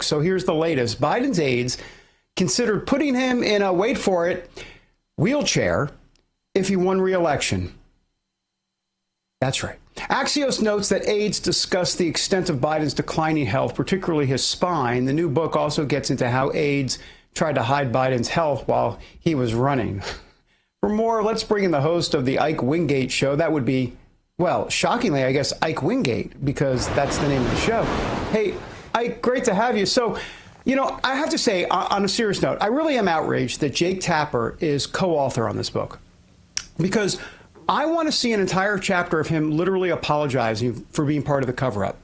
So here's the latest. Biden's aides considered putting him in a, wait for it, wheelchair if he won re-election. That's right. Axios notes that aides discuss the extent of Biden's declining health, particularly his spine. The new book also gets into how aides tried to hide Biden's health while he was running. For more, let's bring in the host of the Ike Wingate show. That would be, well, shockingly, I guess, Ike Wingate, because that's the name of the show. Hey, Ike, great to have you. So, you know, I have to say, on a serious note, I really am outraged that Jake Tapper is co-author on this book, because I want to see an entire chapter of him literally apologizing for being part of the cover-up.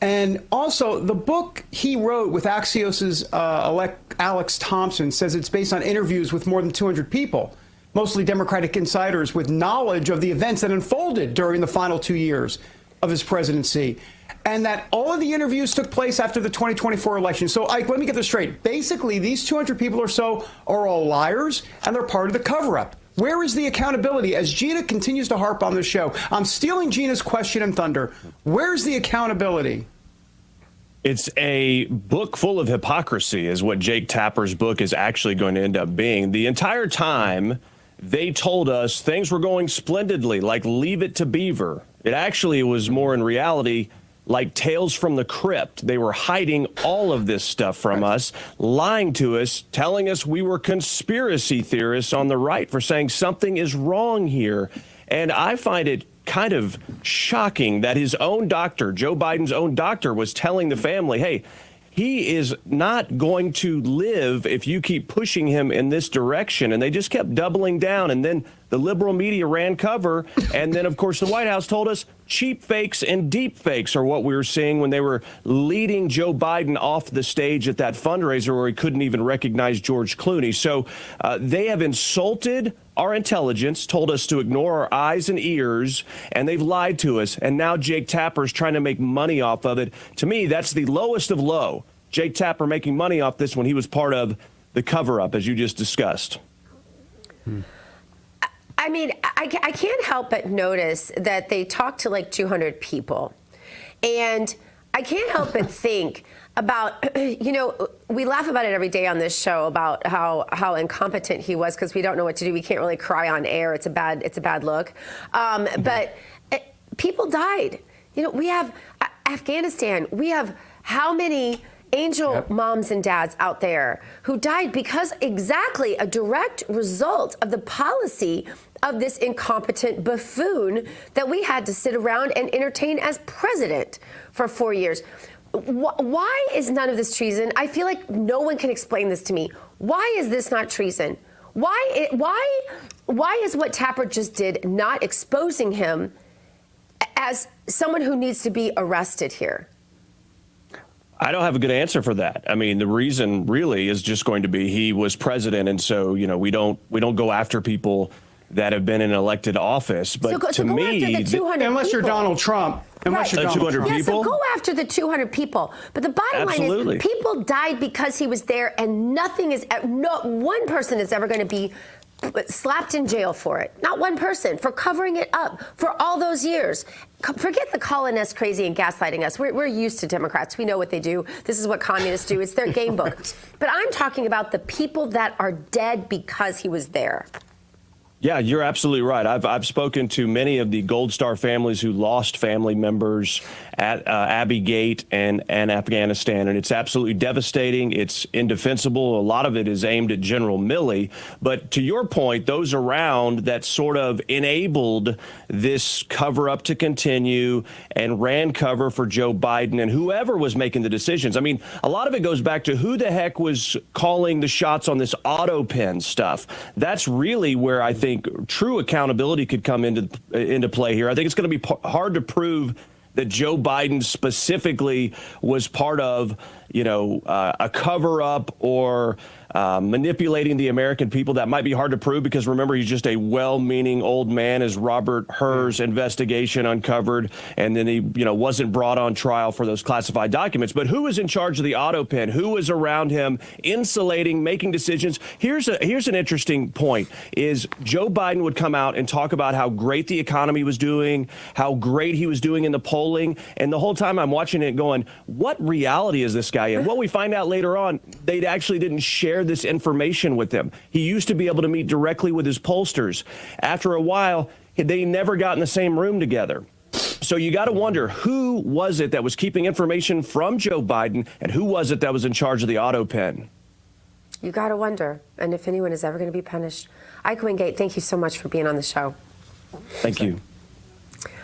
And also, the book he wrote with Axios's Alex Thompson says it's based on interviews with more than 200 people, mostly Democratic insiders with knowledge of the events that unfolded during the final 2 years of his presidency, and that all of the interviews took place after the 2024 election. So, Ike, let me get this straight. Basically, these 200 people or so are all liars, and they're part of the cover-up. Where is the accountability? As Gina continues to harp on the show, I'm stealing Gina's question and thunder. Where's the accountability? It's a book full of hypocrisy is what Jake Tapper's book is actually going to end up being. The entire time, they told us things were going splendidly, like Leave It to Beaver. It actually was more in reality like Tales from the Crypt. They were hiding all of this stuff from us, lying to us, telling us we were conspiracy theorists on the right for saying something is wrong here. And I find it kind of shocking that his own doctor, Joe Biden's own doctor, was telling the family, hey, he is not going to live if you keep pushing him in this direction. And they just kept doubling down. And then the liberal media ran cover. And then, of course, the White House told us cheap fakes and deep fakes are what we were seeing when they were leading Joe Biden off the stage at that fundraiser where he couldn't even recognize George Clooney. So they have insulted our intelligence, told us to ignore our eyes and ears, and they've lied to us. And now Jake Tapper's trying to make money off of it. To me, that's the lowest of low. Jake Tapper making money off this when he was part of the cover-up, as you just discussed. I mean, I can't help but notice that they talked to like 200 people. And I can't help but think about, you know, we laugh about it every day on this show about how incompetent he was because we don't know what to do. We can't really cry on air. It's a bad look. But people died. You know, we have Afghanistan. We have how many angel moms and dads out there who died because exactly a direct result of the policy of this incompetent buffoon that we had to sit around and entertain as president for 4 years. Why is none of this treason? I feel like no one can explain this to me. Why is this not treason? Why is what Tapper just did not exposing him as someone who needs to be arrested here? I don't have a good answer for that. I mean, the reason really is just going to be he was president. And so, you know, we don't go after people that have been in elected office. But to me, unless you're Donald Trump, unless you're 200 people. Yeah, so go after the 200 people. But the bottom line is people died because he was there, and not one person is ever going to be slapped in jail for it. Not one person for covering it up for all those years. Forget the calling us crazy and gaslighting us. We're used to Democrats. We know what they do. This is what communists do. It's their game book. But I'm talking about the people that are dead because he was there. Yeah, you're absolutely right. I've spoken to many of the Gold Star families who lost family members at Abbey Gate and Afghanistan, and it's absolutely devastating. It's indefensible. A lot of it is aimed at General Milley. But to your point, those around that sort of enabled this cover-up to continue and ran cover for Joe Biden and whoever was making the decisions. I mean, a lot of it goes back to who the heck was calling the shots on this auto pen stuff. That's really where I think true accountability could come into play here. I think it's going to be hard to prove that Joe Biden specifically was part of, you know, a cover-up or manipulating the American people. That might be hard to prove because, remember, he's just a well-meaning old man, as Robert Hur's investigation uncovered, and then he, wasn't brought on trial for those classified documents. But who was in charge of the auto pen? Who was around him, insulating, making decisions? Here's an interesting point: is Joe Biden would come out and talk about how great the economy was doing, how great he was doing in the polling, and the whole time I'm watching it going, what reality is this guy in? Well, we find out later on they actually didn't share this information with him. He used to be able to meet directly with his pollsters. After a while, they never got in the same room together. So you got to wonder, who was it that was keeping information from Joe Biden, and who was it that was in charge of the auto pen? You got to wonder, and if anyone is ever going to be punished. Ike Wingate, thank you so much for being on the show. Thank you.